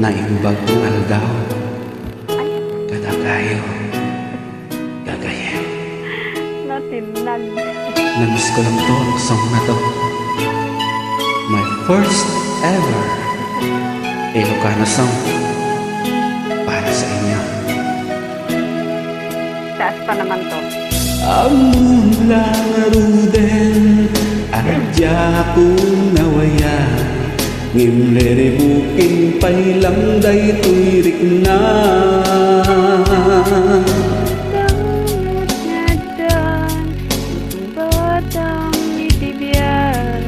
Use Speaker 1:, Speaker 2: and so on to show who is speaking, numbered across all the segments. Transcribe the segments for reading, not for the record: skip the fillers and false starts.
Speaker 1: naimbag kong aldaw. Kada kayo, gagayin.
Speaker 2: Natimnan.
Speaker 1: Namiss ko lang to, ang song na to. My first ever Ilocano song para sa inyo.
Speaker 2: Taas pa naman to.
Speaker 1: Among langaruden adya kong nawaya ngimleri buking pailang day tuirik na
Speaker 2: Damot nga dan, batang itibyan,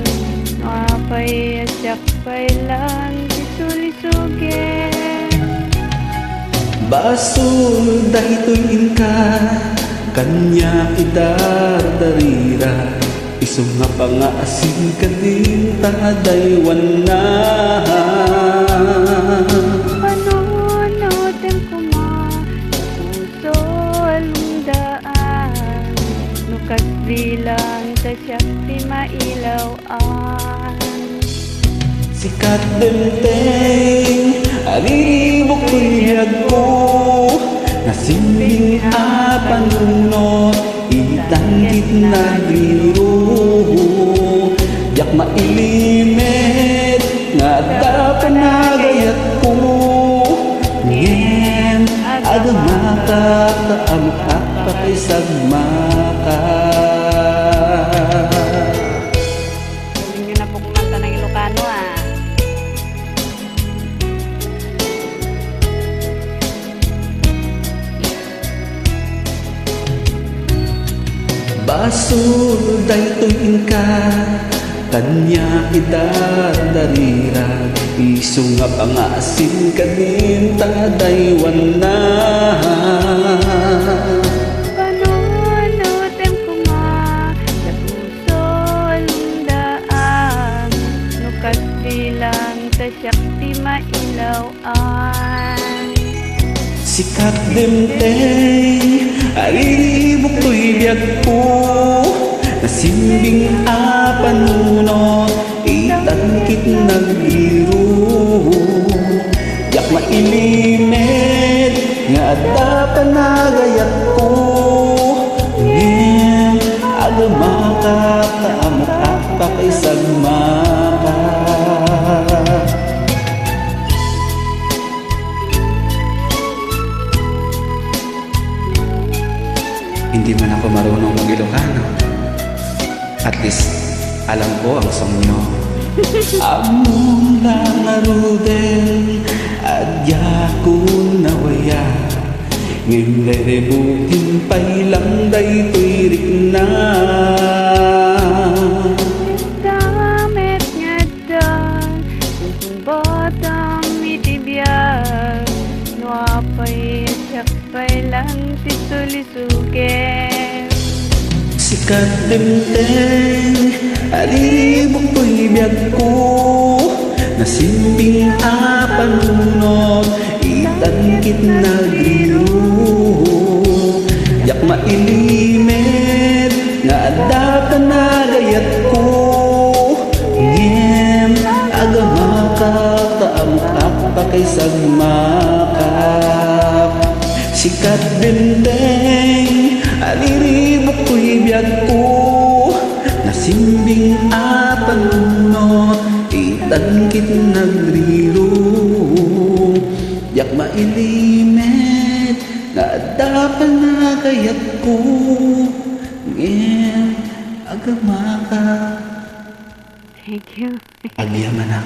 Speaker 2: mapay asyak pailan, isulisugen.
Speaker 1: Basul day tuin ka kanya idardarira isong nga pangaasin ka din tadaywan na
Speaker 2: Panunutin ko ma puso alundaan nukas bilang tasyak di mailawaan.
Speaker 1: sikat denteng alibok kunyag ko nasimbing apanunot itanggit na biro yak mailimit nga dapat nagayat ko ngem agamaka kaamukak pakisagsmaka.
Speaker 2: Galing nyo na po kumanta ng Ilocano ah.
Speaker 1: Basul day tuin ka kanya idardarira iso nga pangasin ka din tadaywan na
Speaker 2: Panunutin ko ma sa puso alundaan nukas bilang tasyak di mailawaan.
Speaker 1: sikat denteng alibok to'y biyag ko nasimbing apanunot itangkit nagbiro yak mailimit nga dapat nagayat ko ngem agamaka kaamukak pakisagsmaka. Hindi man ako marunong mag-Ilocano, at least alam ko ang song nyo. Among langaruden adya ko nawaya ngimleri buking pailang day tuirik na
Speaker 2: Damit nga dan kung batang itibyan nuapay asyak pailan tisulisugen.
Speaker 1: sikat denteng alibok to'y biyag ko nasimbing apanunot itangkit nagbiro yak mailimit nga dapat nagayat ko ngem agamaka kaamukak pakisagsmaka. sikat denteng aliribok ko'y biyag ko nasimbing apanunot itangkit nagriro yak mailimit nga dapat nagayat ko ngem agamaka.
Speaker 2: Thank you.
Speaker 1: Agyaman na.